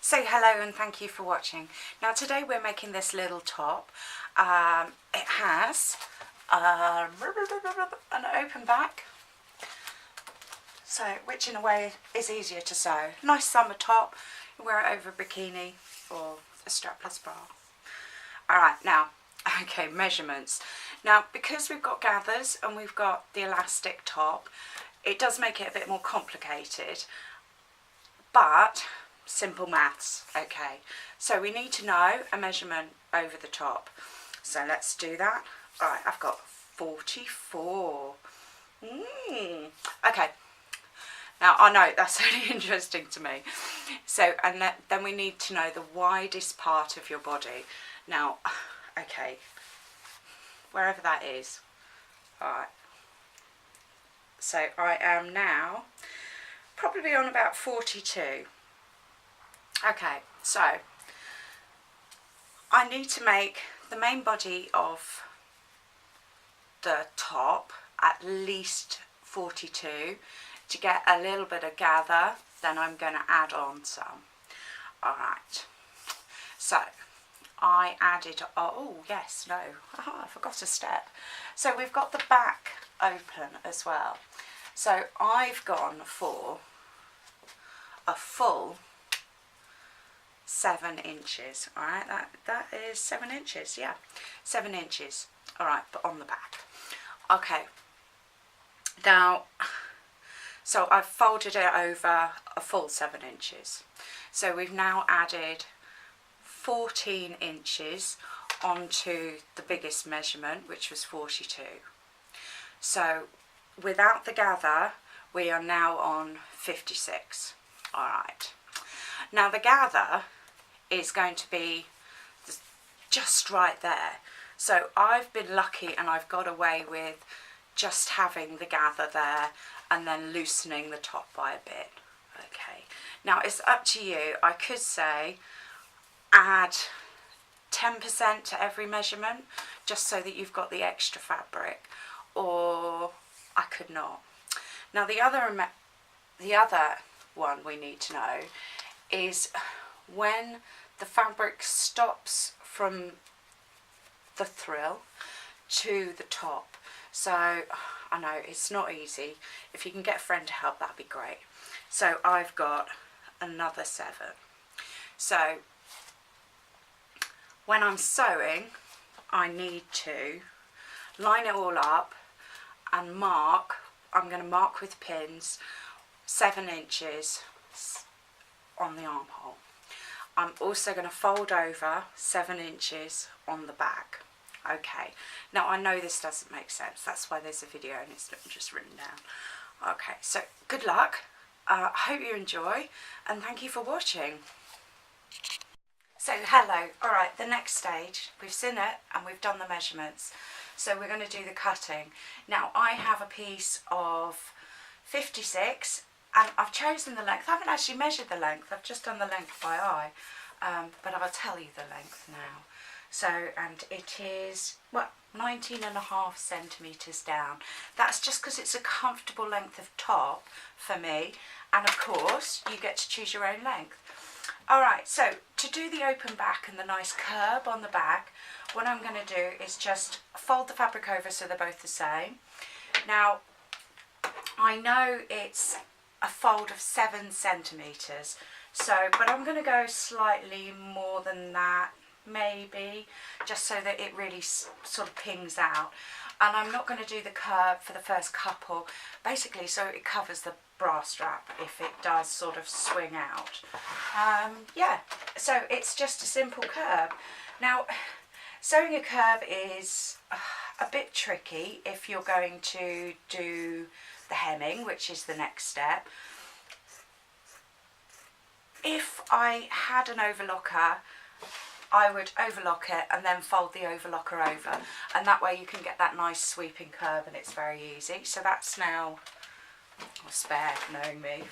So hello and thank you for watching. Now today we're making this little top. It has an open back, so which in a way is easier to sew. Nice summer top, you wear it over a bikini or a strapless bra. Alright, now, okay, measurements. Now because we've got gathers and we've got the elastic top, it does make it a bit more complicated, but simple maths. Okay, so we need to know a measurement over the top, so let's do that. Alright, I've got 44. Okay, now I know that's only interesting to me, so and then we need to know the widest part of your body. Now, okay, wherever that is. Alright, so I am now probably on about 42. Okay, so I need to make the main body of the top at least 42 to get a little bit of gather. Then I'm going to add on some. Alright, so I added, oh yes, no, I forgot a step. So we've got the back open as well. So I've gone for a full 7 inches. Alright, that is 7 inches, yeah, 7 inches. Alright, but on the back. Okay, now, so I've folded it over a full 7 inches. So we've now added 14 inches onto the biggest measurement, which was 42. So without the gather, we are now on 56. Alright, now the gather is going to be just right there. So I've been lucky and I've got away with just having the gather there and then loosening the top by a bit. Okay, now it's up to you. I could say add 10% to every measurement just so that you've got the extra fabric, or I could not. Now the other one we need to know is when the fabric stops from the frill to the top. So I know it's not easy. If you can get a friend to help, that'd be great. So I've got another 7. So when I'm sewing, I need to line it all up and mark. I'm going to mark with pins 7 inches on the armhole. I'm also going to fold over 7 inches on the back. Okay, now I know this doesn't make sense, that's why there's a video and it's not just written down. Okay, so good luck, I hope you enjoy, and thank you for watching. So hello, alright, the next stage, we've seen it and we've done the measurements, so we're going to do the cutting. Now I have a piece of 56 and I've chosen the length. I haven't actually measured the length, I've just done the length by eye, but I'll tell you the length now. So, and it is, well, 19.5 centimetres down. That's just because it's a comfortable length of top for me, and of course you get to choose your own length. Alright, so to do the open back and the nice curb on the back, what I'm going to do is just fold the fabric over so they're both the same. Now, I know it's a fold of 7 centimetres, so, but I'm going to go slightly more than that, maybe, just so that it really sort of pings out. And I'm not going to do the curve for the first couple, basically so it covers the bra strap if it does sort of swing out. Yeah, so it's just a simple curve. Now, sewing a curve is a bit tricky if you're going to do the hemming, which is the next step. If I had an overlocker, I would overlock it and then fold the overlocker over, and that way you can get that nice sweeping curve and it's very easy. So that's now a spare, knowing me.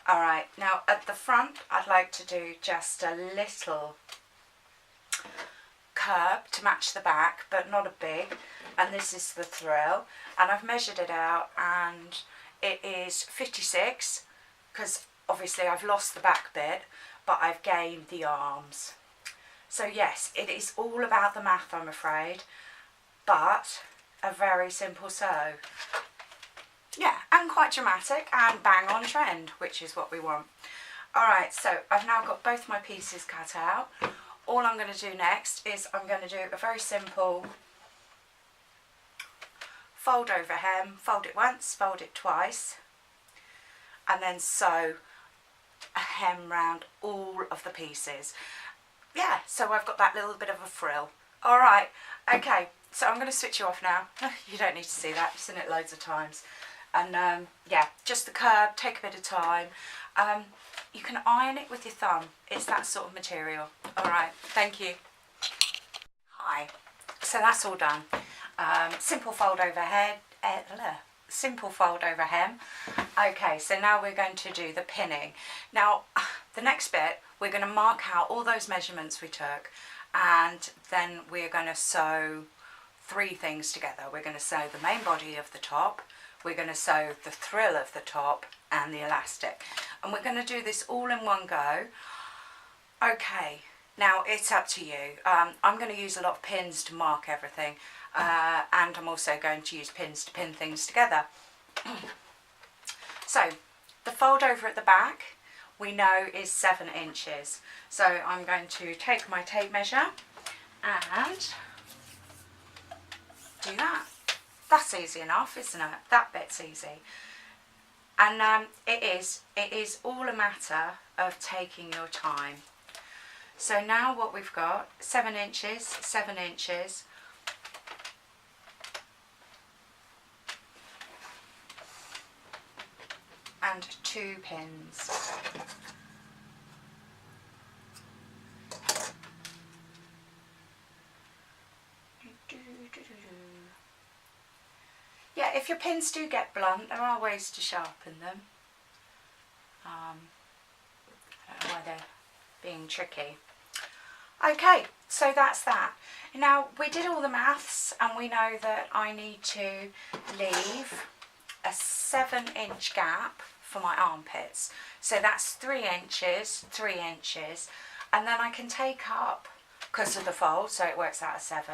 Alright, now at the front I'd like to do just a little curb to match the back, but not a big, and this is the frill, and I've measured it out and it is 56, because obviously I've lost the back bit, but I've gained the arms. So yes, it is all about the math, I'm afraid, but a very simple sew. Yeah, and quite dramatic and bang on trend, which is what we want. Alright, so I've now got both my pieces cut out. All I'm going to do next is I'm going to do a very simple fold over hem, fold it once, fold it twice, and then sew a hem round all of the pieces. Yeah, so I've got that little bit of a frill. Alright, okay, so I'm going to switch you off now. You don't need to see that, I've seen it loads of times. And yeah, just the curb, take a bit of time. You can iron it with your thumb, it's that sort of material. Alright, thank you. Hi, so that's all done. Simple fold over head, simple fold over hem. Okay, so now we're going to do the pinning. Now, the next bit, we're going to mark out all those measurements we took, and then we're going to sew 3 things together. We're going to sew the main body of the top, we're going to sew the frill of the top and the elastic, and we're going to do this all in one go. Okay, now it's up to you. I'm going to use a lot of pins to mark everything, and I'm also going to use pins to pin things together. So the fold over at the back we know is 7 inches. So I'm going to take my tape measure and do that. That's easy enough, isn't it? That bit's easy. And it is all a matter of taking your time. So now what we've got, 7 inches, 7 inches, and 2 pins. Yeah, if your pins do get blunt, there are ways to sharpen them. I don't know why they're being tricky. Okay, so that's that. Now, we did all the maths and we know that I need to leave a 7-inch gap for my armpits. So that's 3 inches, 3 inches, and then I can take up, because of the fold, so it works out as 7,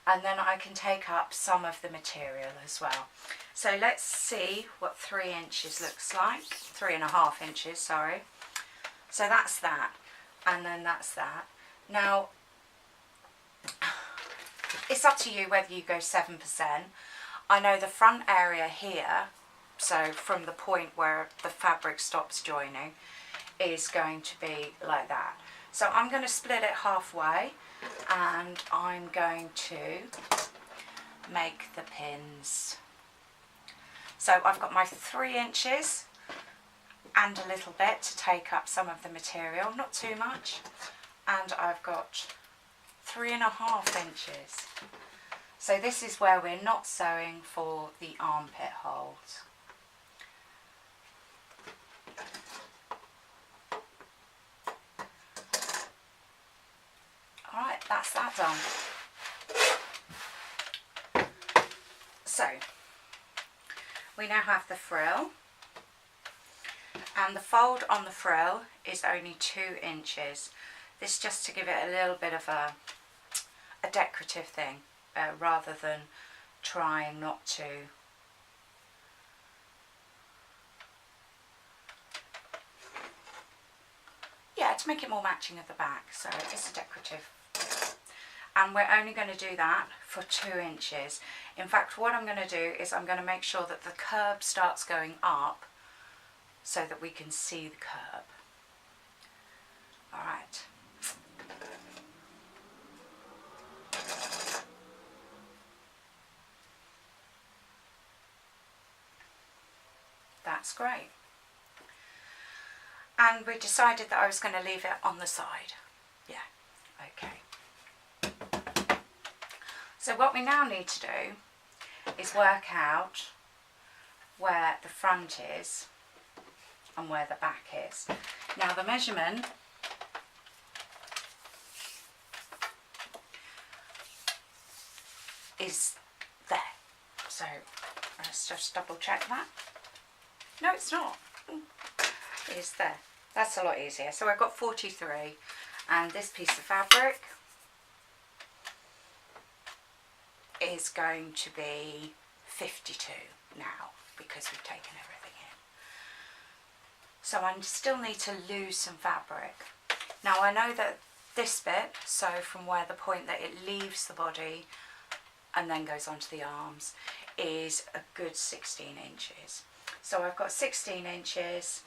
and then I can take up some of the material as well. So let's see what 3 inches looks like, 3.5 inches, sorry. So that's that, and then that's that. Now, it's up to you whether you go 7%. I know the front area here, so from the point where the fabric stops joining, is going to be like that. So I'm going to split it halfway and I'm going to make the pins. So I've got my 3 inches and a little bit to take up some of the material, not too much, and I've got 3.5 inches. So this is where we're not sewing for the armpit holes. Alright, that's that done. So, we now have the frill, and the fold on the frill is only 2 inches. This just to give it a little bit of a decorative thing, rather than trying not to to make it more matching at the back, so it's a decorative. And we're only going to do that for 2 inches. In fact, what I'm going to do is I'm going to make sure that the curb starts going up so that we can see the curb. Alright. That's great. And we decided that I was going to leave it on the side. Yeah, okay. So what we now need to do is work out where the front is and where the back is. Now the measurement is there. So let's just double check that. No, it's not. It is there. That's a lot easier. So I've got 43, and this piece of fabric is going to be 52 now, because we've taken everything in. So I still need to lose some fabric. Now I know that this bit, so from where the point that it leaves the body and then goes onto the arms, is a good 16 inches. So I've got 16 inches,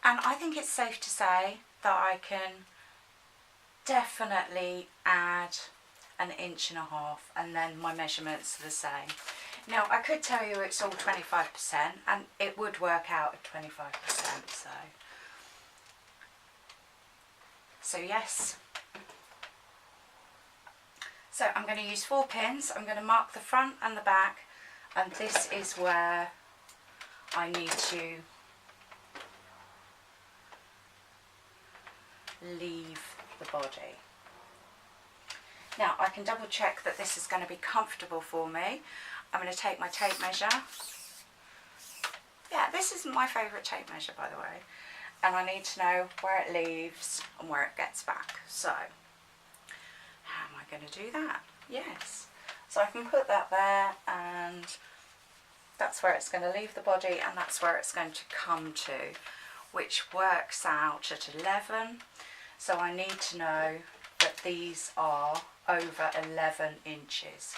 and I think it's safe to say that I can definitely add an inch and a half, and then my measurements are the same. Now I could tell you it's all 25%, and it would work out at 25%, so yes. So I'm going to use 4 pins. I'm going to mark the front and the back, and this is where I need to leave the body. Now I can double check that this is going to be comfortable for me. I'm going to take my tape measure. Yeah, this is my favourite tape measure, by the way. And I need to know where it leaves and where it gets back. So, how am I going to do that? Yes. So I can put that there, and that's where it's going to leave the body, and that's where it's going to come to, which works out at 11. So I need to know that these are over 11 inches.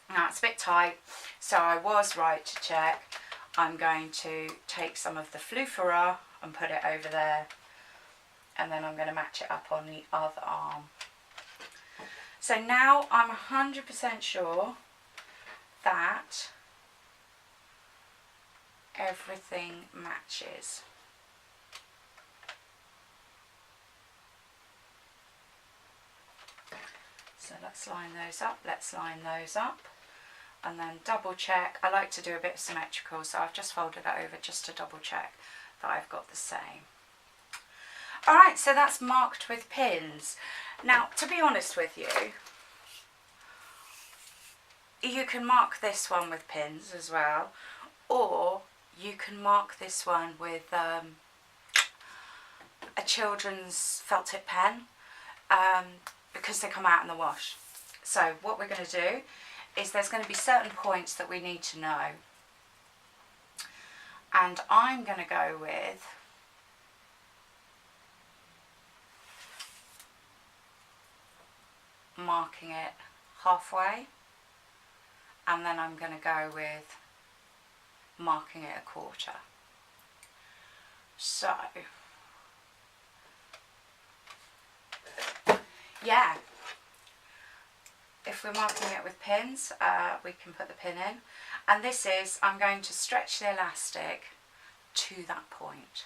Now it's a bit tight, so I was right to check. I'm going to take some of the Flufera and put it over there, and then I'm going to match it up on the other arm. So now I'm 100% sure that everything matches. So let's line those up, and then double check. I like to do a bit symmetrical, so I've just folded that over just to double check that I've got the same. Alright, so that's marked with pins. Now, to be honest with you, you can mark this one with pins as well, or you can mark this one with a children's felt tip pen, because they come out in the wash. So what we're going to do is there's going to be certain points that we need to know, and I'm going to go with marking it halfway, and then I'm going to go with marking it a quarter. So yeah, if we're marking it with pins, we can put the pin in, and this is, I'm going to stretch the elastic to that point.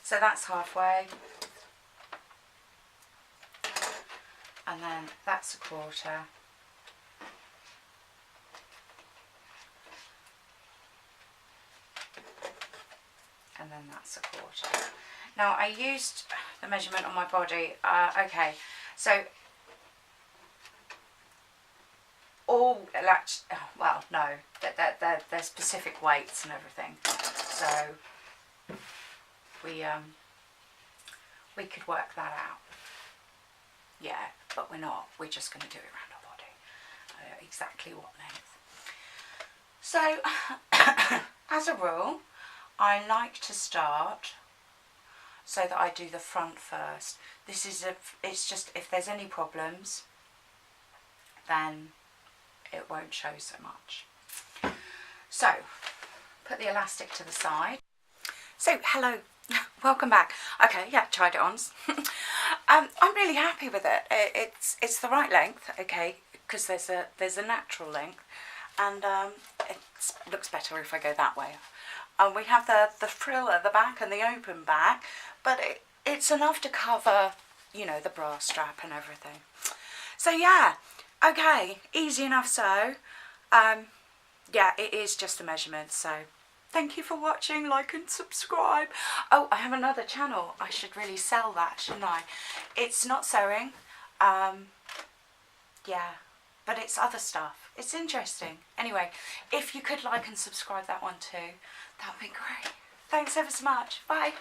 So that's halfway, and then that's a quarter, and then that's a quarter. Now I used the measurement on my body. Okay, so all well, no, they're specific weights and everything. So we could work that out. Yeah, but we're not. We're just going to do it around our body. Exactly what length. So as a rule, I like to start so that I do the front first. This is it's just, if there's any problems, then it won't show so much. So put the elastic to the side. So hello, welcome back. Okay, yeah, tried it on. I'm really happy with it. It's the right length, okay, because there's a natural length, and it looks better if I go that way. And we have the frill at the back and the open back, but it's enough to cover, you know, the bra strap and everything. So yeah, okay, easy enough. So yeah, it is just a measurement. So thank you for watching, like and subscribe. Oh, I have another channel. I should really sell that, shouldn't I? It's not sewing, yeah, but it's other stuff. It's interesting. Anyway, if you could like and subscribe that one too, that'd be great. Thanks ever so much. Bye.